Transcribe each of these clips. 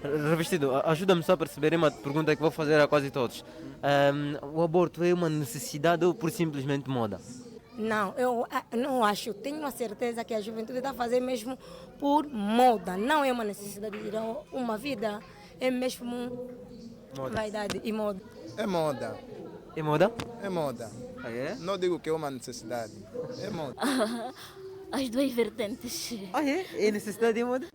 Revestido, ajuda-me só a perceber uma pergunta que vou fazer a quase todos. O aborto é uma necessidade ou por simplesmente moda? Não, eu não acho. Tenho a certeza que a juventude está a fazer mesmo por moda. Não é uma necessidade de tirar uma vida. É mesmo Moda. vaidade e moda. É moda, É moda? é moda. Ah, é? Não digo que é uma necessidade, é moda. As duas vertentes. Ah, é? É necessidade e moda?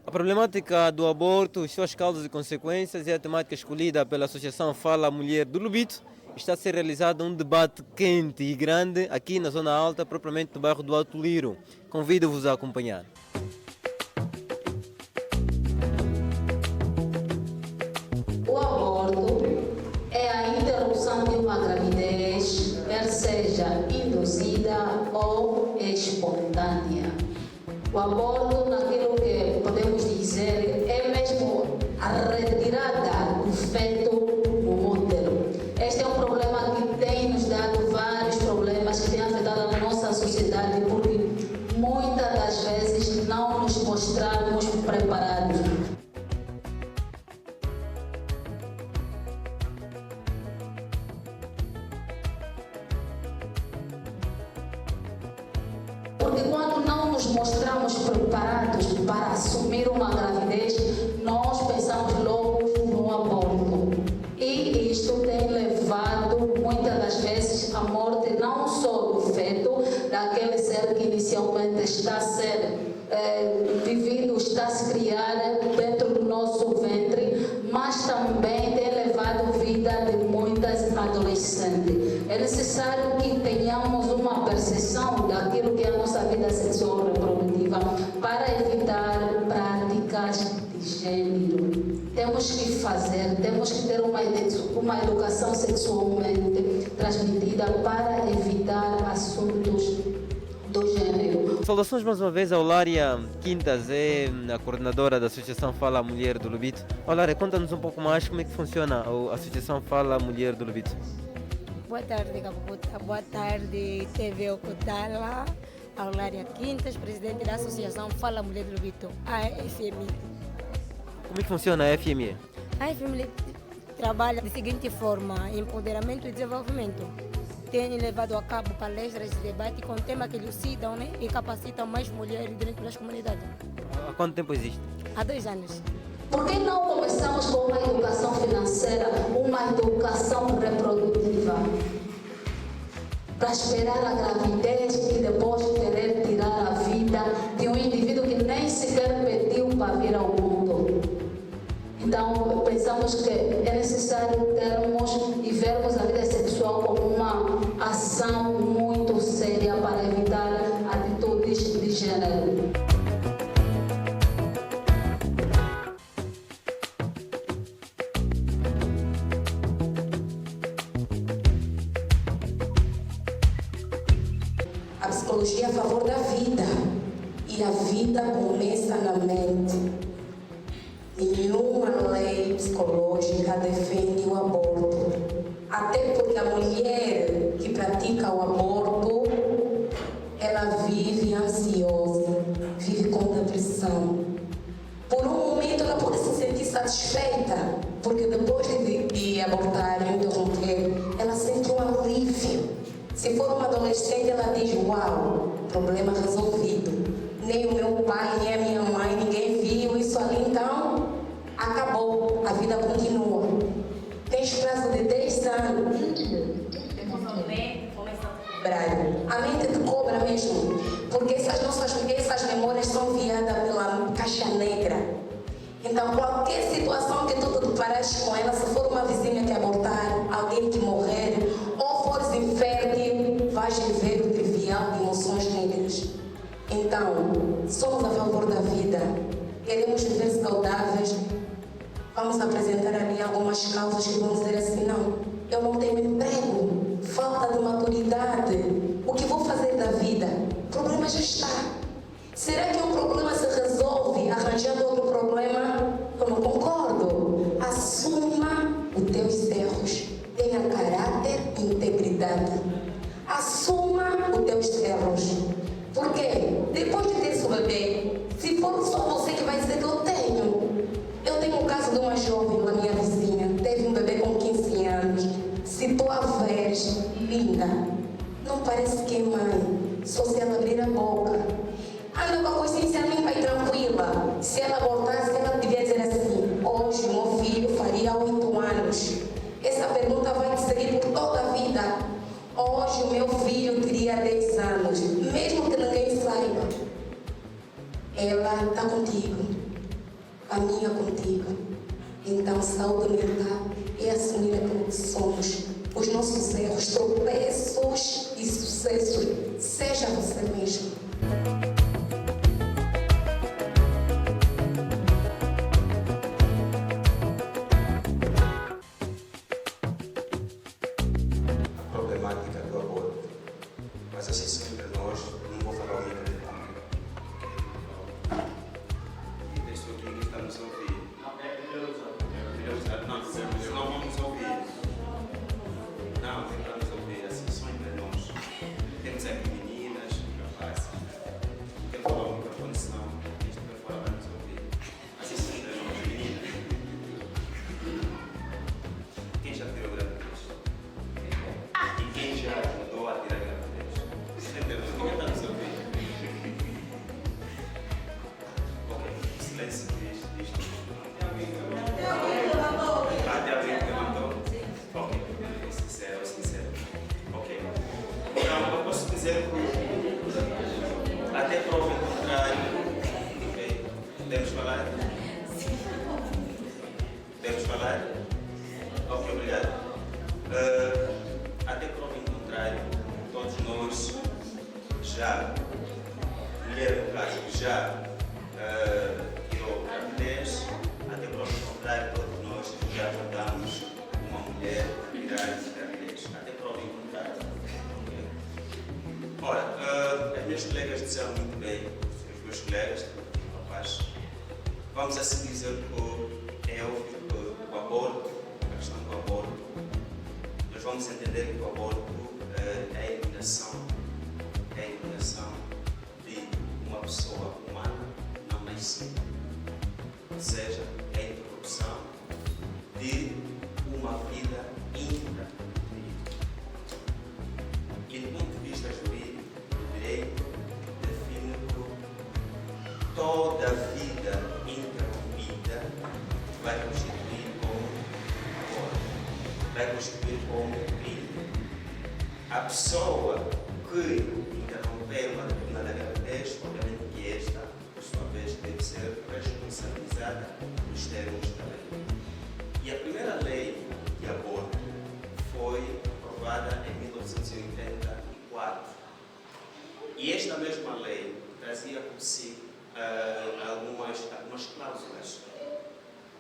A problemática do aborto, suas causas e consequências é a temática escolhida pela Associação Fala Mulher do Lubito. Está a ser realizado um debate quente e grande aqui na Zona Alta, propriamente no bairro do Alto Liro. Convido-vos a acompanhar. O aborto é a interrupção de uma gravidez, quer seja induzida ou espontânea. O aborto, naquilo que podemos dizer, é mesmo a retirada do feto do útero. Este é um problema que tem nos dado vários problemas que têm afetado a nossa sociedade, porque muitas das vezes não nos mostramos preparados. Porque quando não nos mostramos preparados para assumir uma gravidez, nós pensamos logo no aborto. E isto tem levado, muitas das vezes, à morte não só do feto, daquele ser que inicialmente está a ser vivido, está a se criar dentro do nosso ventre, mas também tem levado a vida de muitas adolescentes. É necessário que tenhamos uma percepção daquilo que é a nossa vida sexual reprodutiva para evitar práticas de gênero. Temos que ter uma educação sexualmente transmitida para evitar assuntos do gênero. Saudações mais uma vez ao Lária Quintas, é a coordenadora da Associação Fala Mulher do Lubito. Lária, conta-nos um pouco mais como é que funciona a Associação Fala Mulher do Lubito. Boa tarde, Caputa. Boa tarde, TV Ocutala. Aulária Quintas, presidente da Associação Fala Mulher do Lubito, AFMI. Como é que funciona a FME? A AFMI trabalha da seguinte forma: empoderamento e desenvolvimento. Tem levado a cabo palestras de debate com temas que elucidam, né, e capacitam mais mulheres dentro das comunidades. Há quanto tempo existe? Há 2 anos. Por que não começamos com uma educação financeira, uma educação reprodutiva? Para esperar a gravidez e depois querer tirar a vida de um indivíduo que nem sequer pediu para vir ao mundo. Então, pensamos que é necessário termos e vermos a vida sexual como uma ação muito séria para evitar atitudes de gênero. A psicologia é a favor da vida e a vida começa na mente. Nenhuma lei psicológica defende o aborto, até porque a mulher que pratica o aborto, ela vive ansiosa, vive com depressão. Por um momento ela pode se sentir satisfeita, porque depois de abortar e interromper, ela sente um alívio. Se for uma adolescente, ela diz: uau, problema resolvido. Nem o meu pai, nem a minha mãe, ninguém viu isso ali, então acabou, a vida continua. Tens prazo de 10 anos. Emocionalmente começa a cobrar. A mente te cobra mesmo, porque essas memórias são enviadas pela caixa negra. Então, qualquer situação que tu te deparares com ela, se for uma vizinha que abortar, alguém que morrer, ou fores infértil, vais viver o trivial de emoções negras. Então, somos a favor da vida, queremos viver saudáveis. Vamos apresentar ali algumas causas que vão dizer assim: não, eu não tenho emprego, falta de maturidade, o que vou fazer da vida? O problema já está. Será que um problema se resolve arranjando outro problema? Eu não concordo. Assuma os teus erros, tenha caráter e integridade. Assuma os teus erros. Porque depois de ter seu bebê, se for só ela está contigo, caminha contigo. Então, saúde mental é assumir aquilo que somos. Os nossos erros, tropeços e sucessos. Seja você mesmo. A problemática do aborto. Mas assim sempre nós, não vou falar o nível de público. E pessoa que está nos ouvir. Não vamos ouvir. Não, tentamos ouvir assim só entre nós. Temos aqui meninas, rapazes. Quero falar o microfone, senão isto para fora vai nos ouvir. Assim só entre nós, meninas. Quem já tirou gravidez? E quem já ajudou a tirar gravidez? Ninguém está nos ouvir. Ok, silêncio diz tudo. Até alguém que levantou? Ok, sincero. Ok. Então, eu posso dizer que até prova em contrário. Ok? Podemos falar? Podemos falar? Ok, obrigado. Até prova em contrário, todos nós já, mulher no caso, já tirou gravidez. Até prova em contrário, todos nós já ajudamos uma mulher a tirar gravidez. Até prova em contrário. Okay? Ora, as minhas colegas disseram muito bem, os meus colegas, rapaz, vamos assim dizer que é óbvio que o aborto, a questão do aborto, nós vamos entender que o aborto é a eliminação de uma pessoa humana não nascida. Ou seja, é a interrupção de uma vida íntegra. E do ponto de vista jurídico, o direito define que toda vida interrompida vai constituir como aborto, vai constituir como crime. A pessoa que interromper uma determinada gravidez, obviamente que esta, por sua vez, deve ser responsabilizada nos termos da lei. E a primeira lei de aborto foi aprovada em 1984. E esta mesma lei trazia consigo algumas cláusulas.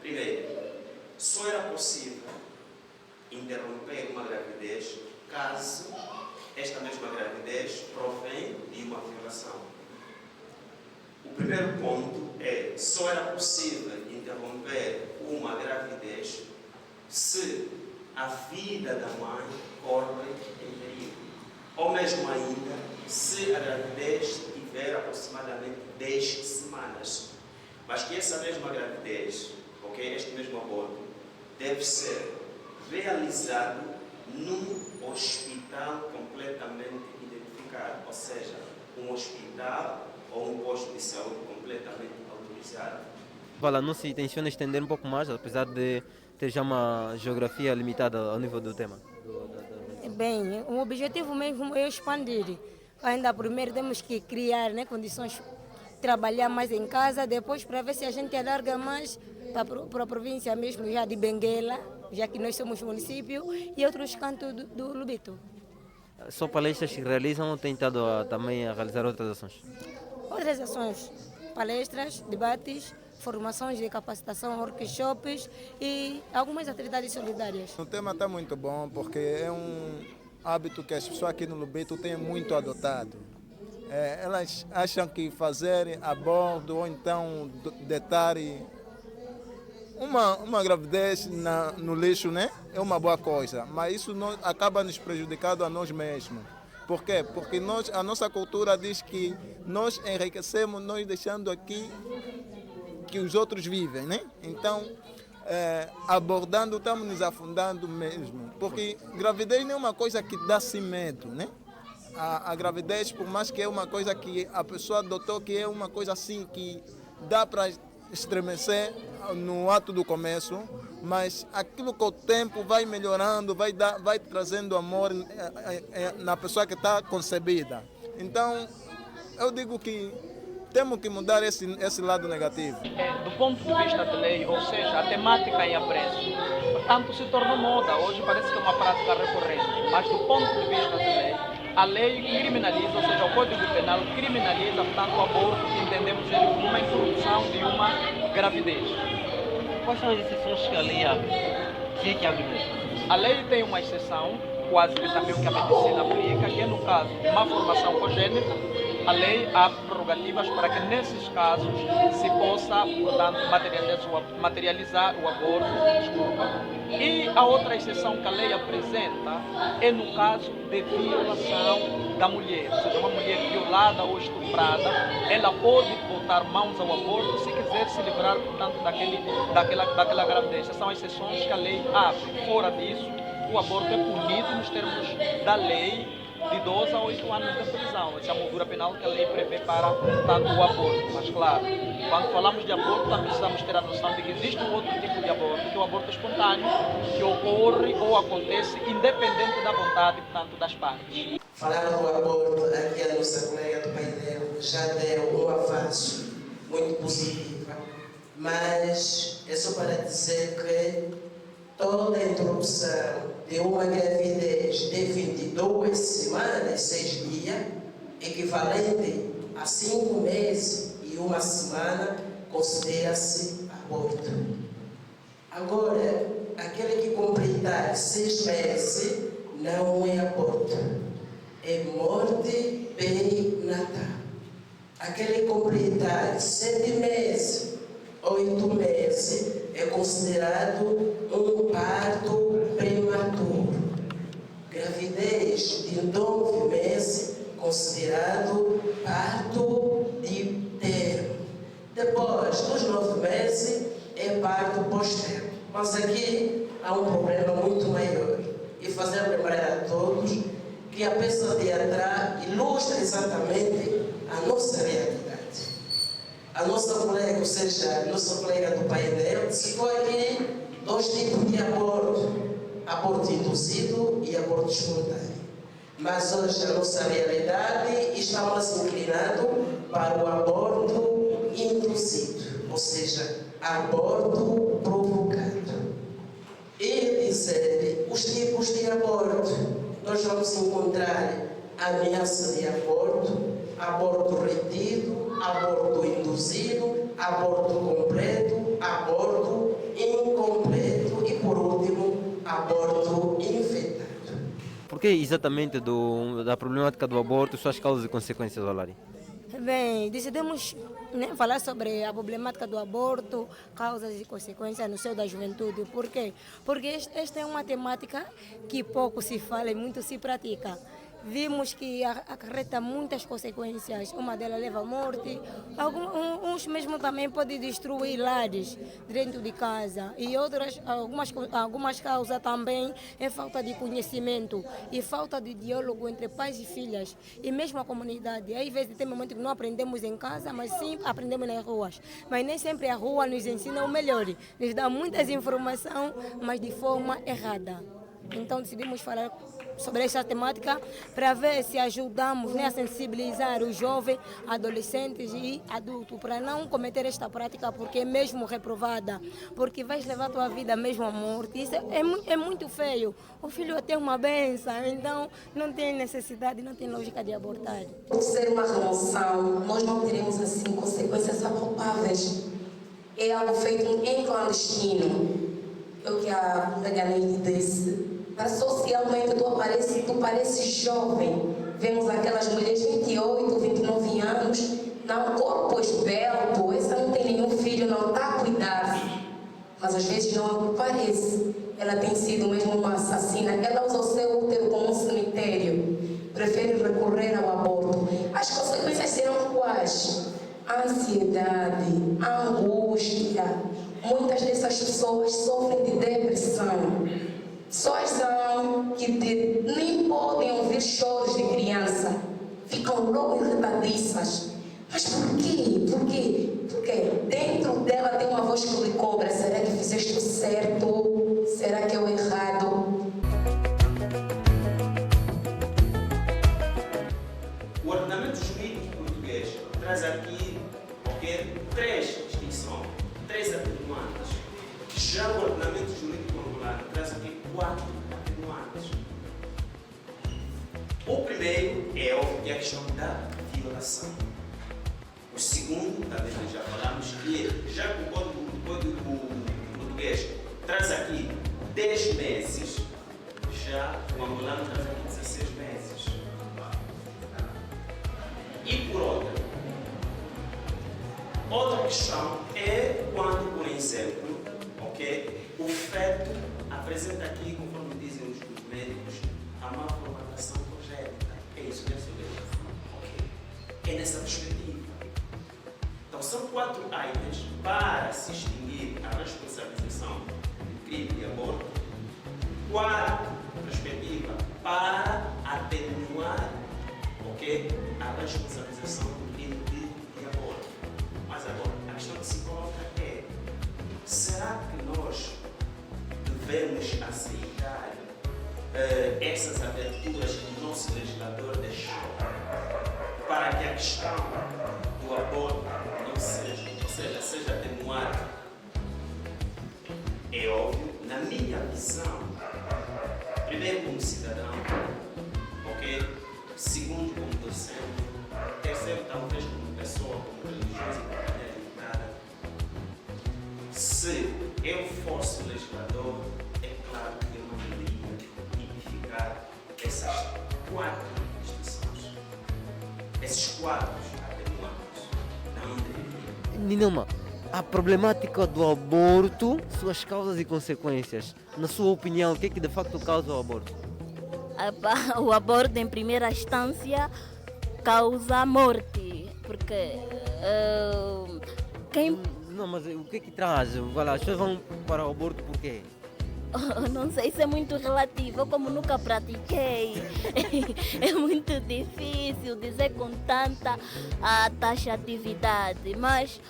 Primeiro, só era possível interromper uma gravidez caso esta mesma gravidez provém de uma violação. O primeiro ponto é: só era possível interromper uma gravidez se a vida da mãe corre em perigo. Ou mesmo ainda, se a gravidez tiver aproximadamente 10 semanas. Mas que essa mesma gravidez, ok, este mesmo aborto, deve ser realizado num hospital completamente identificado, ou seja, um hospital ou um posto de saúde completamente autorizado. Fala, não se tenciona estender um pouco mais, apesar de ter já uma geografia limitada ao nível do tema? Bem, o objetivo mesmo é expandir. Ainda primeiro temos que criar, né, condições de trabalhar mais em casa, depois para ver se a gente alarga mais para a província mesmo, já de Benguela, já que nós somos município, e outros cantos do Lubito. Só palestras que realizam ou têm estado também a realizar outras ações? Outras ações, palestras, debates, formações de capacitação, workshops e algumas atividades solidárias. O tema está muito bom porque é um hábito que as pessoas aqui no Lubito têm muito adotado. Elas acham que fazer aborto ou então deitar uma gravidez no lixo, né, é uma boa coisa, mas isso acaba nos prejudicando a nós mesmos. Por quê? Porque a nossa cultura diz que nós enriquecemos, nós deixando aqui que os outros vivem, né? Então, abordando, estamos nos afundando mesmo. Porque gravidez não é uma coisa que dá medo, né? A gravidez, por mais que é uma coisa que a pessoa adotou, que é uma coisa assim que dá para estremecer no ato do começo, mas aquilo que o tempo vai melhorando, vai trazendo amor na pessoa que está concebida. Então, eu digo que temos que mudar esse lado negativo. Do ponto de vista de lei, ou seja, a temática em apreço, portanto, se tornou moda. Hoje parece que é uma prática recorrente, mas do ponto de vista de lei, a lei criminaliza, ou seja, o Código Penal criminaliza, portanto, o aborto, que entendemos ele como uma interrupção de uma gravidez. Quais são as exceções que a lei abre? Se é que abre mesmo? A lei tem uma exceção, quase que também o que a medicina aplica, que é no caso de má formação congênita, a lei abre prerrogativas para que nesses casos se possa, portanto, materializar o aborto. E a outra exceção que a lei apresenta é no caso de violação da mulher. Ou seja, uma mulher violada ou estuprada, ela pode botar mãos ao aborto se quiser se livrar, portanto, daquela gravidez. Essas são as exceções que a lei abre. Fora disso, o aborto é punido nos termos da lei de 12 a 8 anos de prisão. Essa é a moldura penal que a lei prevê para, portanto, o aborto. Mas, claro, quando falamos de aborto, também precisamos ter a noção de que existe um outro tipo de aborto, que é o aborto espontâneo, que ocorre ou acontece independente da vontade, portanto, das partes. Falando do aborto, aqui a nossa colega do painel já deu um avanço muito positivo, mas é só para dizer que toda a interrupção de uma gravidez de 22 semanas e 6 dias, equivalente a 5 meses e 1 semana, considera-se aborto. Agora, aquele que completar 6 meses não é aborto, é morte perinatal. Aquele que completar 7 meses, 8 meses, é considerado um parto prematuro. Gravidez de 9 meses, considerado parto de termo. Depois dos 9 meses, é parto pós-termo. Mas aqui há um problema muito maior. E fazer lembrar a todos que a peça de atrás ilustra exatamente a nossa realidade. A nossa colega, ou seja, a nossa colega do painel, citou aqui 2 tipos de aborto: aborto induzido e aborto espontâneo. Mas hoje a nossa realidade está mais inclinado para o aborto induzido, ou seja, aborto provocado. E dizer os tipos de aborto, nós vamos encontrar ameaça de aborto, aborto retido, aborto induzido, aborto completo, aborto incompleto e, por último, aborto infectado. Por que exatamente da problemática do aborto, suas causas e consequências, Olari? Bem, decidimos falar sobre a problemática do aborto, causas e consequências no seio da juventude. Por quê? Porque esta é uma temática que pouco se fala e muito se pratica. Vimos que acarreta muitas consequências, uma delas leva à morte, uns mesmo também podem destruir lares dentro de casa e algumas causas também é falta de conhecimento e falta de diálogo entre pais e filhas e mesmo a comunidade. Às vezes tem momentos que não aprendemos em casa, mas sim aprendemos nas ruas. Mas nem sempre a rua nos ensina o melhor, nos dá muitas informações, mas de forma errada. Então decidimos falar sobre essa temática para ver se ajudamos a sensibilizar os jovens, adolescentes e adultos para não cometer esta prática, porque é mesmo reprovada, porque vais levar a tua vida mesmo à morte. Isso é muito feio. O filho é ter uma bênção, então não tem necessidade, não tem lógica de abortar. Por ser uma remoção, nós não teremos assim consequências apalpáveis. É algo feito em clandestino. É o que a colega Neide disse. Socialmente tu pareces jovem. Vemos aquelas mulheres de 28, 29 anos, não, corpo esbelto, essa não tem nenhum filho, não está a cuidar. Mas às vezes não é o que parece. Ela tem sido mesmo uma assassina. Ela usa o seu útero como um cemitério. Prefere recorrer ao aborto. As consequências serão quais? A ansiedade, a angústia. Muitas dessas pessoas sofrem de depressão. Pessoas são que nem podem ouvir choros de criança, ficam logo irritadiças. Mas por quê? Porque dentro dela tem uma voz que lhe cobra: será que fizeste o certo? Será que é o errado? O ordenamento jurídico português traz aqui 3 atenuantes. Já o ordenamento jurídico angolano traz aqui 4 atenuantes. O primeiro é óbvio a questão da violação. O segundo, também nós já falamos, que já que o Código Português traz aqui 10 meses, já o angolano traz aqui 16 meses. E por outra questão é quando, por exemplo, o feto apresenta aqui, conforme dizem os médicos, a má formatação congénita. É isso que é okay. É nessa perspectiva. Então são 4 itens para se extinguir a responsabilização do crime de aborto. 4 perspectiva para atenuar a responsabilização do crime de aborto. Mas agora, a questão que se coloca é: será que nós devemos aceitar essas aberturas que o nosso legislador deixou para que a questão do aborto não seja atenuada? É óbvio, na minha visão, primeiro como cidadão, segundo como docente, terceiro talvez como pessoa, como religiosa e educada. Se eu fosse legislador, é claro que eu não deveria tipificar essas 4 instituições. Esses 4 atenuantes. Não deveria. Ninelma, a problemática do aborto, suas causas e consequências. Na sua opinião, o que é que de facto causa o aborto? O aborto, em primeira instância, causa morte, porque quem... Não, mas o que é que traz? Vai lá, as pessoas vão para o aborto por quê? Não sei, isso é muito relativo, eu como nunca pratiquei, é muito difícil dizer com tanta taxatividade, mas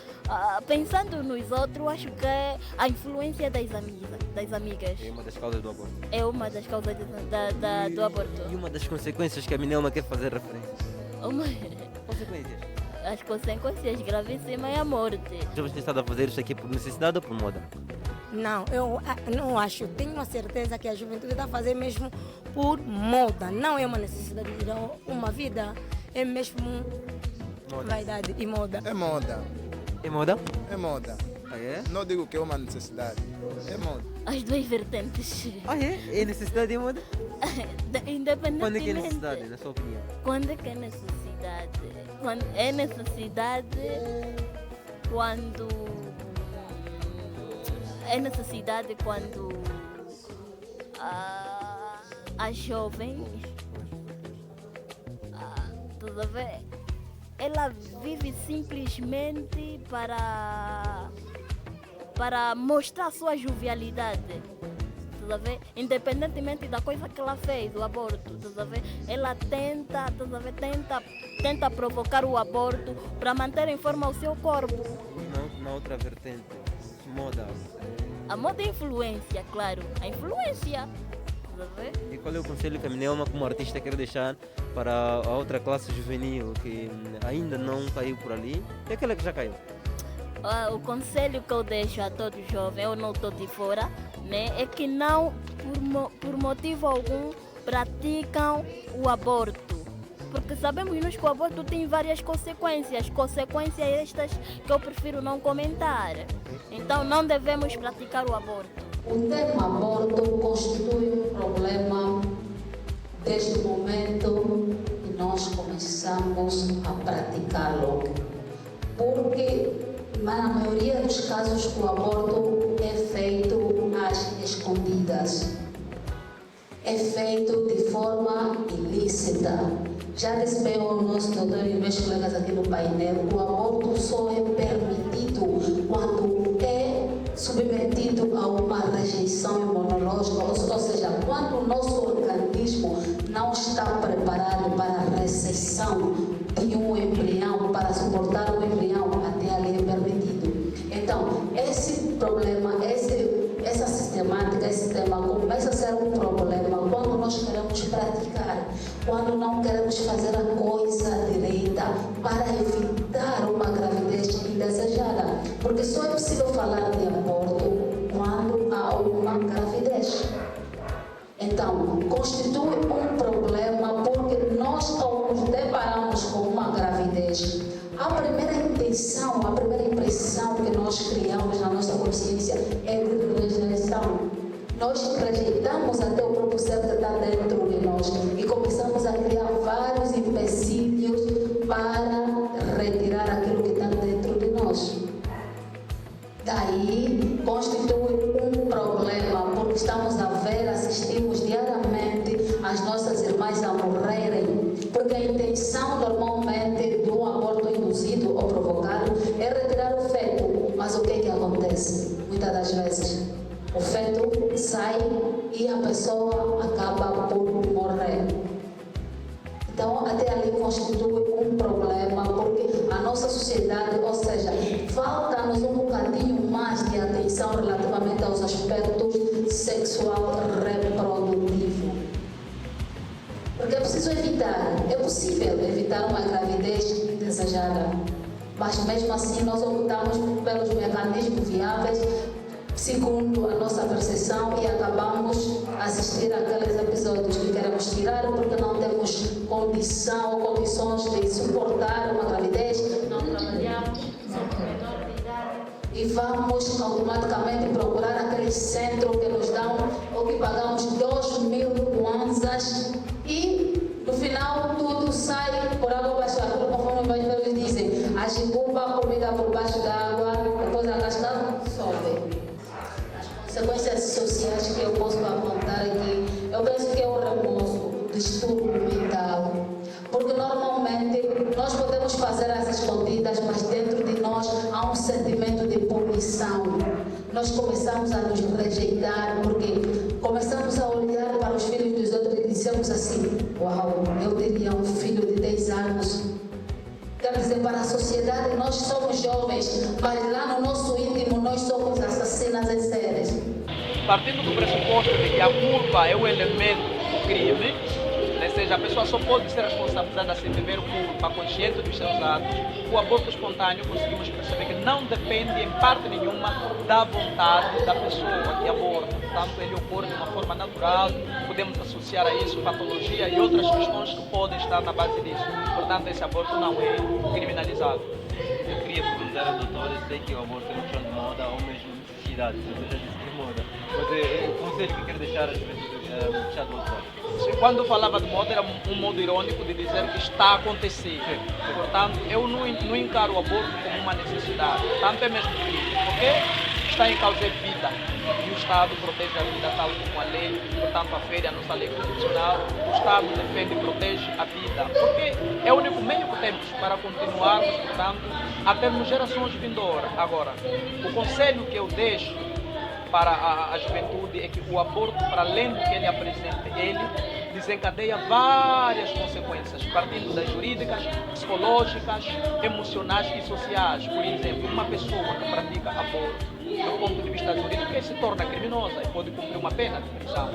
pensando nos outros, acho que é a influência das amigas. É uma das causas do aborto. É uma das causas do aborto. E uma das consequências que a Ninelma quer fazer referência? Consequências? As consequências gravíssimas é a morte. Já você tem estado a fazer isso aqui por necessidade ou por moda? Não, eu não acho. Tenho a certeza que a juventude está a fazer mesmo por moda. Não é uma necessidade de uma vida. É mesmo moda. Vaidade e moda. É moda. É moda? É moda. Ah, é? Não digo que é uma necessidade. É moda. As 2 vertentes. Ah, é? É necessidade e moda? Independentemente. Quando é que é necessidade, na sua opinião? Quando é que é necessidade? Quando é necessidade quando... É necessidade quando a jovem, toda vez, ela vive simplesmente para mostrar a sua jovialidade. Toda vez, independentemente da coisa que ela fez, o aborto, toda vez, ela tenta provocar o aborto para manter em forma o seu corpo. Não, na outra vertente. Moda. A moda é influência, claro. A influência. E qual é o conselho que a Ninelma, como artista, quer deixar para a outra classe juvenil que ainda não caiu por ali e aquela que já caiu? O conselho que eu deixo a todos os jovens, eu não estou de fora, né, é que não, por motivo algum, praticam o aborto. Porque sabemos nós que o aborto tem várias consequências estas que eu prefiro não comentar. Então não devemos praticar o aborto. O tema aborto constitui um problema desde o momento que nós começamos a praticá-lo. Porque na maioria dos casos o aborto é feito às escondidas. É feito de forma ilícita. Já disse bem o nosso doutor e meus colegas aqui no painel, o aborto só é permitido quando é submetido a uma rejeição imunológica, ou seja, quando o nosso organismo não está preparado para a recepção de um embrião, para suportar o embrião, até ali é permitido. Então, esse problema, essa sistemática, esse tema começa a ser um problema quando nós queremos praticar, quando não queremos fazer a coisa direita para evitar uma gravidez indesejada. Porque só é possível falar de aborto quando há uma gravidez. Então, constitui um problema porque nós, ao nos depararmos com uma gravidez, a primeira intenção, a primeira impressão que nós criamos na nossa consciência é de rejeição. Nós rejeitamos até o próprio ser que está dentro de nós e começamos a criar vários empecilhos para retirar aquilo que está dentro de nós. Daí constitui um problema, porque estamos a ver, assistimos diariamente as nossas irmãs a morrerem, porque a intenção normalmente do aborto induzido ou provocado é retirar o feto, mas o que é que acontece? Muitas das vezes o feto sai e a pessoa acaba por morrer. Então, até ali constitui um problema, porque a nossa sociedade, ou seja, falta-nos um bocadinho mais de atenção relativamente aos aspectos sexual reprodutivo. Porque é preciso evitar, é possível evitar uma gravidez indesejada, mas mesmo assim nós optamos pelos mecanismos viáveis segundo a nossa percepção e acabamos a assistir àqueles episódios que queremos tirar porque não temos condição ou condições de suportar uma gravidez, não trabalhamos, somos menor de idade e vamos automaticamente procurar aquele centro que nos dão ou que pagamos 2.000 kwanzas e no final tudo sai por água abaixo, conforme os mais velhos dizem, a jibuba comida por baixo da água, depois a casca sobe. Consequências sociais que eu posso apontar aqui, eu penso que é o remorso, distúrbio mental, porque normalmente nós podemos fazer as escondidas, mas dentro de nós há um sentimento de punição. Nós começamos a nos rejeitar, porque começamos a olhar para os filhos dos outros e dissemos assim, uau, eu teria um filho de 10 anos. Quer dizer, para a sociedade nós somos jovens, mas lá no nosso íntimo nós somos assassinas em séries. Partindo do pressuposto de que a culpa é o elemento do crime, ou seja, a pessoa só pode ser responsabilizada se tiver culpa consciente dos seus atos, o aborto espontâneo conseguimos perceber que não depende em parte nenhuma da vontade da pessoa que aborta. Portanto, ele ocorre de uma forma natural, podemos associar a isso patologia e outras questões que podem estar na base disso. Portanto, esse aborto não é criminalizado. Eu queria perguntar ao doutor, eu sei que o aborto é uma questão de moda ou mesmo necessidade, você já disse de moda, mas o conselho que eu quero deixar às vezes deixar do outro lado. Quando falava de moda era um modo irônico de dizer que está a acontecer. Portanto, eu não encaro o aborto como uma necessidade, tanto é mesmo crime, porque está em causa a vida e o Estado protege a vida tal como a lei, portanto afere a nossa lei constitucional, o Estado defende e protege a vida, porque é o único meio que temos para continuarmos, portanto, a termos gerações vindouras. Agora, o conselho que eu deixo para a juventude é que o aborto, para além do que ele apresenta, ele desencadeia várias consequências, partindo das jurídicas, psicológicas, emocionais e sociais. Por exemplo, uma pessoa que pratica aborto, do ponto de vista jurídico, se torna criminosa e pode cumprir uma pena de prisão.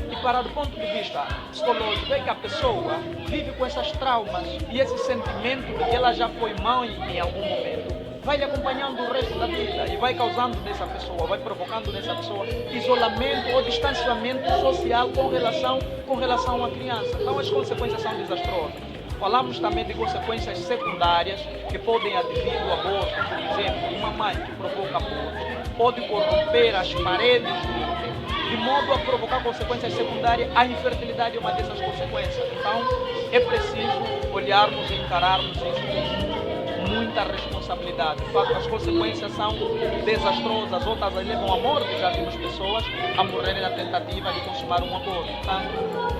E para do ponto de vista psicológico, é que a pessoa vive com esses traumas e esse sentimento de que ela já foi mãe em algum momento vai lhe acompanhando o resto da vida e vai causando nessa pessoa, vai provocando nessa pessoa isolamento ou distanciamento social com relação à criança. Então as consequências são desastrosas. Falamos também de consequências secundárias que podem advir do aborto. Por exemplo, uma mãe que provoca aborto pode corromper as paredes do útero, de modo a provocar consequências secundárias. A infertilidade é uma dessas consequências. Então é preciso olharmos e encararmos isso com muita responsabilidade. De fato, as consequências são desastrosas, outras levam à morte. Já vimos pessoas a morrerem na tentativa de consumar um aborto. Portanto,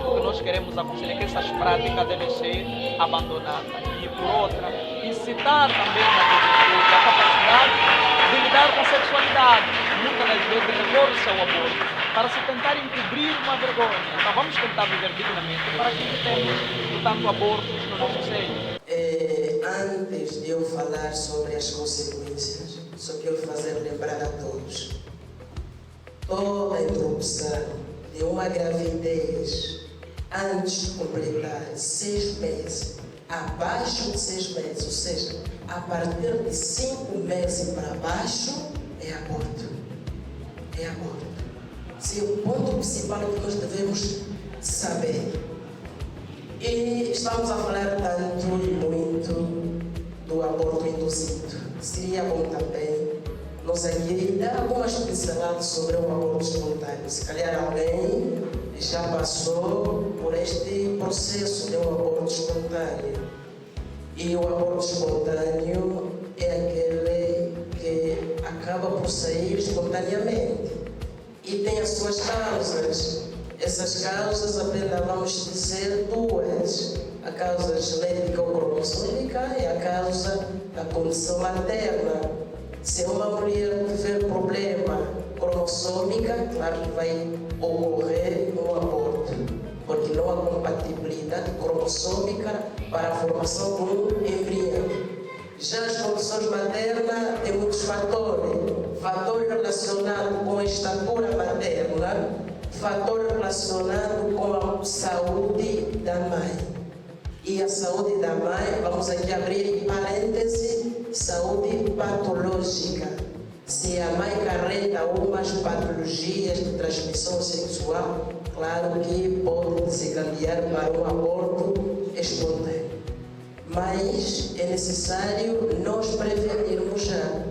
o que nós queremos aconselhar é que essas práticas devem ser abandonadas. E, por outra, incitar também na juventude a capacidade de lidar com a sexualidade. Muitas das vezes recorre-se ao aborto para se tentar encobrir uma vergonha. Então vamos tentar viver dignamente para que evitemos, portanto, abortos no nosso seio. Antes de eu falar sobre as consequências, só quero fazer lembrar a todos: toda a interrupção de uma gravidez antes de completar 6 meses, abaixo de 6 meses, ou seja, a partir de 5 meses para baixo, é aborto. É aborto. Esse é o ponto principal que nós devemos saber. E estamos a falar tanto e muito do aborto induzido. Seria bom também nós aqui dar algumas pinceladas sobre o aborto espontâneo. Se calhar alguém já passou por este processo de um aborto espontâneo. E o aborto espontâneo é aquele que acaba por sair espontaneamente e tem as suas causas. Essas causas apenas vamos dizer duas. A causa genética ou cromossômica e a causa da condição materna. Se uma mulher tiver problema cromossômica, claro que vai ocorrer um aborto, porque não há compatibilidade cromossômica para a formação de um embrião. Já as condições maternas têm muitos fatores. Fator relacionado com a estatura materna, fator relacionado com a saúde da mãe. E a saúde da mãe, vamos aqui abrir parêntese, saúde patológica. Se a mãe carrega algumas patologias de transmissão sexual, claro que pode desencadear para um aborto espontâneo. Mas é necessário nós prevenirmos já,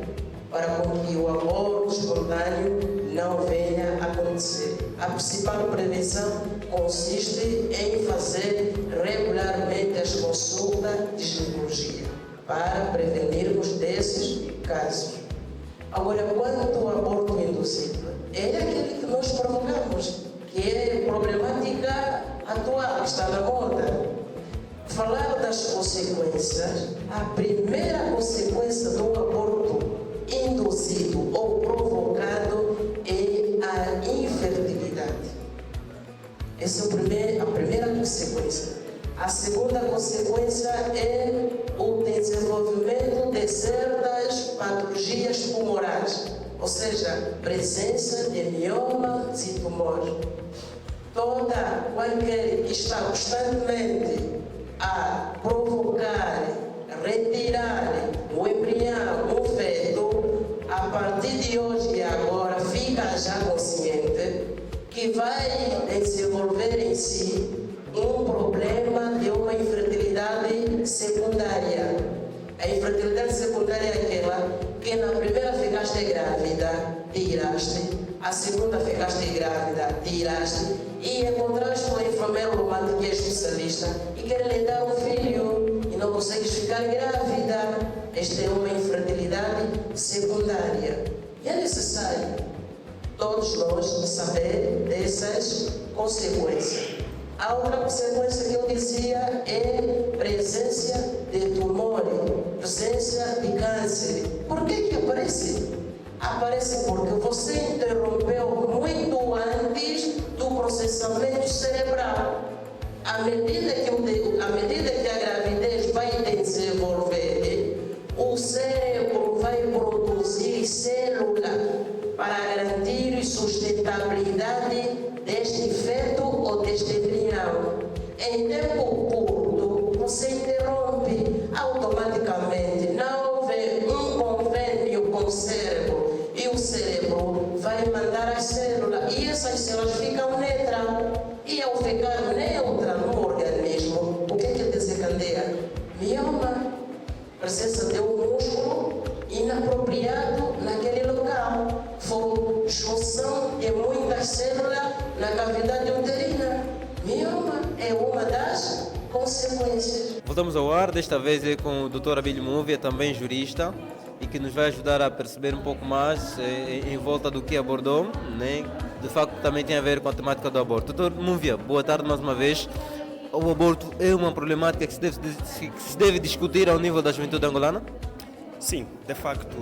para que o aborto espontâneo não venha a acontecer. A principal prevenção consiste em fazer regularmente as consultas de ginecologia para prevenirmos desses casos. Agora, quanto ao aborto induzido, é aquele que nós provocamos, que é problemática atual, que está na moda. Falar das consequências, a primeira consequência do aborto induzido ou provocado é a infertilidade. Essa é a primeira consequência. A segunda consequência é o desenvolvimento de certas patologias tumorais, ou seja, presença de miomas e tumores. Qualquer que está constantemente a provocar, retirar o embrião, o feto, a partir de hoje e agora fica já consciente que vai desenvolver em si um problema de uma infertilidade secundária. A infertilidade secundária é aquela que na primeira ficaste grávida, tiraste, a segunda ficaste grávida, tiraste, e encontraste uma enfermeira romântica que é especialista e quer lhe dar um filho e não consegues ficar grávida. Esta é uma infertilidade secundária. E é necessário todos nós saber dessas consequências. A outra consequência que eu dizia é presença de tumor, presença de câncer. Por que aparece? Aparece porque você interrompeu muito antes do processamento cerebral. À medida que a gravidez vai desenvolver, o cérebro vai produzir células para garantir sustentabilidade deste feto ou deste embrião. Em tempo curto, você interrompe automaticamente. Não houve um convênio com o cérebro e o cérebro vai mandar as células e essas células ficam neutras. E ao ficar neutra no organismo, o que desencadeia? Mioma, presença de um músculo inapropriado naquele local. Foi junção de muitas células na cavidade uterina. Mioma é uma das consequências. Voltamos ao ar, desta vez é com o Dr. Abílio Múvia, também jurista, e que nos vai ajudar a perceber um pouco mais em volta do que abordou, né? De facto também tem a ver com a temática do aborto. Dr. Múvia, boa tarde mais uma vez. O aborto é uma problemática que se deve discutir ao nível da juventude angolana? Sim, de facto,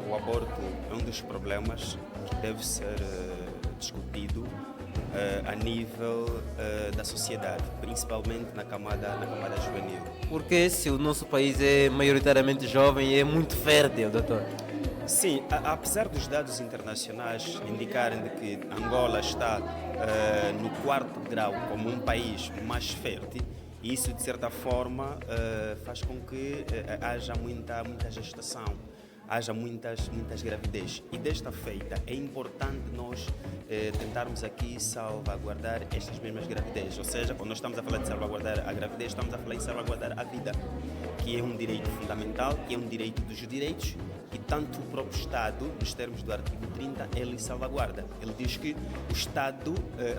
o aborto é um dos problemas que deve ser discutido a nível da sociedade, principalmente na camada juvenil. Porque se o nosso país é maioritariamente jovem e é muito fértil, doutor? Sim, apesar dos dados internacionais indicarem de que Angola está no 4º grau como um país mais fértil, E isso, de certa forma, faz com que haja muita gestação, haja muitas gravidez. E desta feita é importante nós tentarmos aqui salvaguardar estas mesmas gravidez. Ou seja, quando nós estamos a falar de salvaguardar a gravidez, estamos a falar em salvaguardar a vida, que é um direito fundamental, que é um direito dos direitos, e tanto o próprio Estado, nos termos do artigo 30, ele salvaguarda. Ele diz que o Estado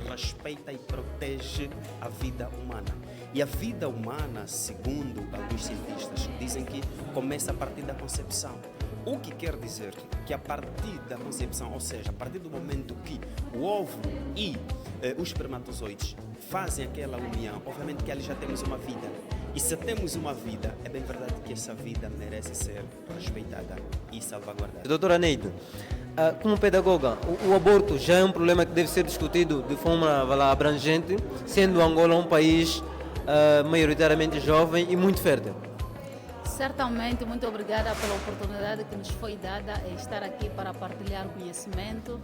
respeita e protege a vida humana. E a vida humana, segundo alguns cientistas, dizem que começa a partir da concepção. O que quer dizer que a partir da concepção, ou seja, a partir do momento que o óvulo e os espermatozoides fazem aquela união, obviamente que ali já temos uma vida. E se temos uma vida, é bem verdade que essa vida merece ser respeitada e salvaguardada. Doutora Neide, como pedagoga, o aborto já é um problema que deve ser discutido de forma abrangente, sendo Angola um país maioritariamente jovem e muito fértil. Certamente, muito obrigada pela oportunidade que nos foi dada em estar aqui para partilhar conhecimento.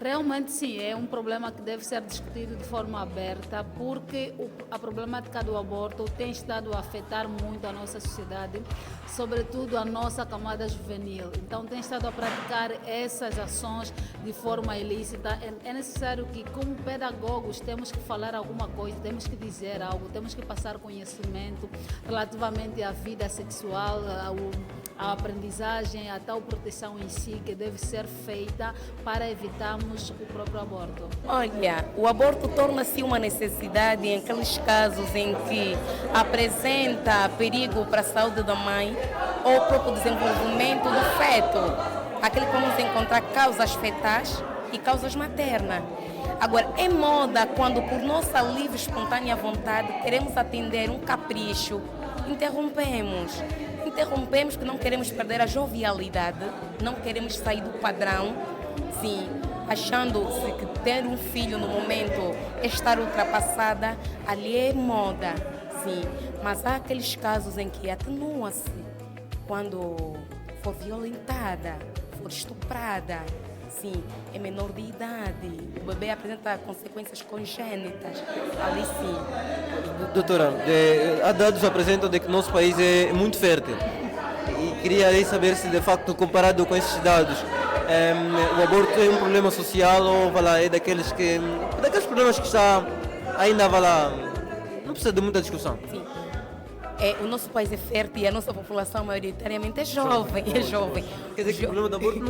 Realmente sim, é um problema que deve ser discutido de forma aberta, porque a problemática do aborto tem estado a afetar muito a nossa sociedade, sobretudo a nossa camada juvenil. Então tem estado a praticar essas ações de forma ilícita. É necessário que, como pedagogos, temos que falar alguma coisa, temos que dizer algo, temos que passar conhecimento relativamente à vida sexual, à aprendizagem, à tal proteção em si que deve ser feita para evitarmos o próprio aborto. Olha, o aborto torna-se uma necessidade em aqueles casos em que apresenta perigo para a saúde da mãe ou para o desenvolvimento do feto. Aquele que vamos encontrar causas fetais e causas maternas. Agora, é moda quando, por nossa livre e espontânea vontade, queremos atender um capricho, interrompemos porque não queremos perder a jovialidade, não queremos sair do padrão, sim, achando-se que ter um filho no momento é estar ultrapassada, ali é moda, sim, mas há aqueles casos em que atenua-se quando for violentada, for estuprada, sim, é menor de idade, o bebê apresenta consequências congênitas, ali sim. Doutora, há dados que apresentam de que o nosso país é muito fértil. E queria aí saber se, de facto, comparado com esses dados, o aborto é um problema social ou é daqueles problemas que está ainda não precisa de muita discussão. Sim. O nosso país é fértil e a nossa população maioritariamente é jovem. Quer dizer que o problema do aborto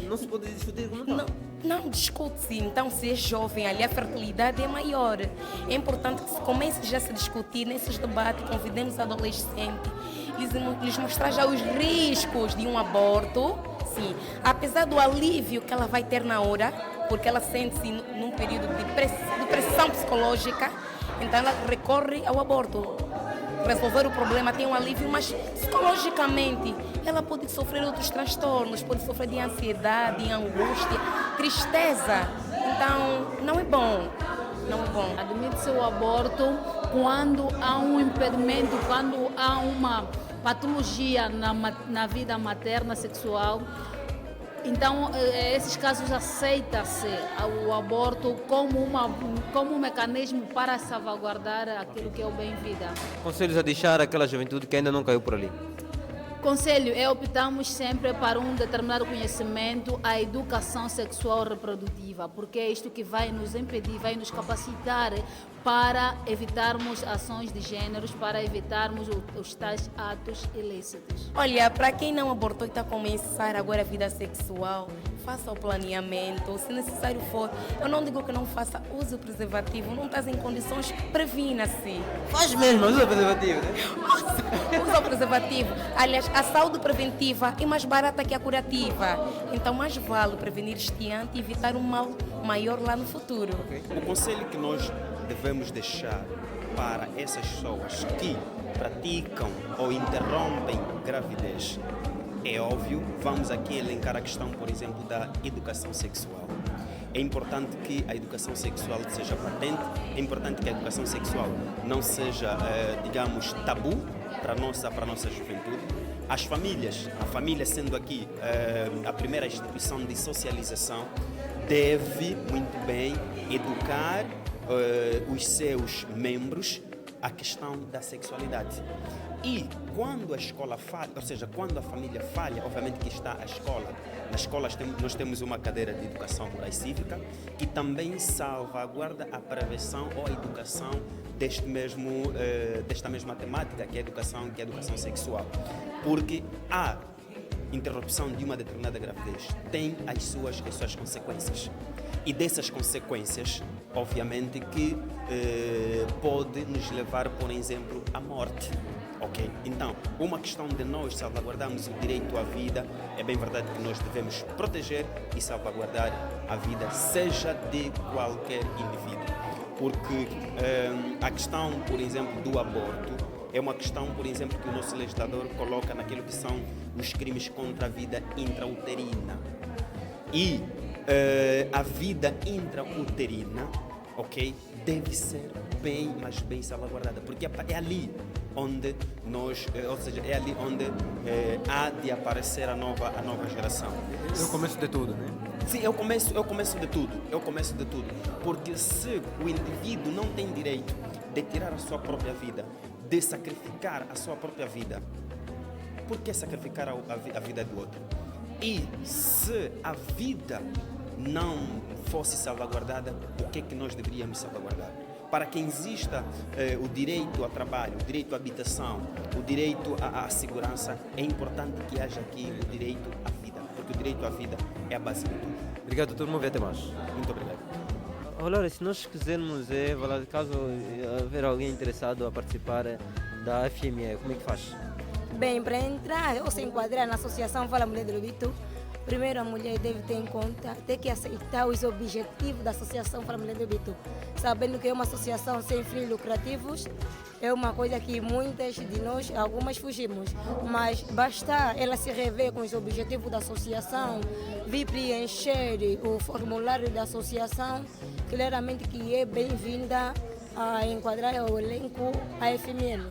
não se pode discutir como tal? Não discute-se. Então, se é jovem, ali a fertilidade é maior. É importante que se comece já a se discutir nesses debates, convidemos adolescentes, lhes mostrar já os riscos de um aborto, sim. Apesar do alívio que ela vai ter na hora, porque ela sente-se num período de pressão psicológica, então ela recorre ao aborto. Resolver o problema tem um alívio, mas psicologicamente ela pode sofrer outros transtornos, pode sofrer de ansiedade, angústia, tristeza. Então, não é bom. Admite-se o aborto quando há um impedimento, quando há uma patologia na vida materna sexual. Então, esses casos aceita-se o aborto como um mecanismo para salvaguardar aquilo que é o bem-vida. Conselhos a deixar àquela juventude que ainda não caiu por ali? Conselho é optarmos sempre para um determinado conhecimento, a educação sexual reprodutiva, porque é isto que vai nos impedir, vai nos capacitar para evitarmos ações de gêneros, para evitarmos os tais atos ilícitos. Olha, para quem não abortou e está a começar agora a vida sexual, faça o planeamento, se necessário for. Eu não digo que não faça, use o preservativo, não estás em condições, previna-se. Faz mesmo, usa o preservativo, né? Usa o preservativo. Aliás, a saúde preventiva é mais barata que a curativa. Então, mais vale prevenir este ano e evitar um mal maior lá no futuro. O conselho que nós devemos deixar para essas pessoas que praticam ou interrompem gravidez, é óbvio, vamos aqui elencar a questão, por exemplo, da educação sexual. É importante que a educação sexual seja patente, é importante que a educação sexual não seja, digamos, tabu para a nossa juventude. As famílias, a família sendo aqui a primeira instituição de socialização, deve muito bem educar os seus membros a questão da sexualidade. E quando a escola falha, ou seja, quando a família falha, obviamente que está a escola. Nas escolas nós temos uma cadeira de educação moral e cívica que também salvaguarda a prevenção ou a educação desta mesma temática, que é a educação sexual. Porque a interrupção de uma determinada gravidez tem as suas consequências. E dessas consequências, obviamente, que pode nos levar, por exemplo, à morte. Ok? Então, uma questão de nós salvaguardarmos o direito à vida, é bem verdade que nós devemos proteger e salvaguardar a vida, seja de qualquer indivíduo. Porque a questão, por exemplo, do aborto é uma questão, por exemplo, que o nosso legislador coloca naquilo que são os crimes contra a vida intrauterina. E a vida intrauterina, ok, deve ser bem, mas bem salvaguardada, porque é ali onde é ali onde há de aparecer a nova geração. É o começo de tudo, né? Sim, é o começo de tudo, porque se o indivíduo não tem direito de tirar a sua própria vida, de sacrificar a sua própria vida, por que sacrificar a vida do outro? E se a vida não fosse salvaguardada, o que é que nós deveríamos salvaguardar? Para que exista o direito ao trabalho, o direito à habitação, o direito à segurança, é importante que haja aqui o direito à vida, porque o direito à vida é a base de tudo. Obrigado, todo mundo. Até mais. Muito obrigado. Olha, se nós quisermos, caso haver alguém interessado a participar da FME, como é que faz? Bem, para entrar ou se enquadrar na Associação Fala Mulher do Lubito, primeiro a mulher deve ter em conta, ter que aceitar os objetivos da Associação Fala Mulher do Lubito, sabendo que é uma associação sem fins lucrativos. É uma coisa que muitas de nós, algumas fugimos, mas basta ela se rever com os objetivos da associação, vir preencher o formulário da associação, claramente que é bem-vinda a enquadrar o elenco AFML.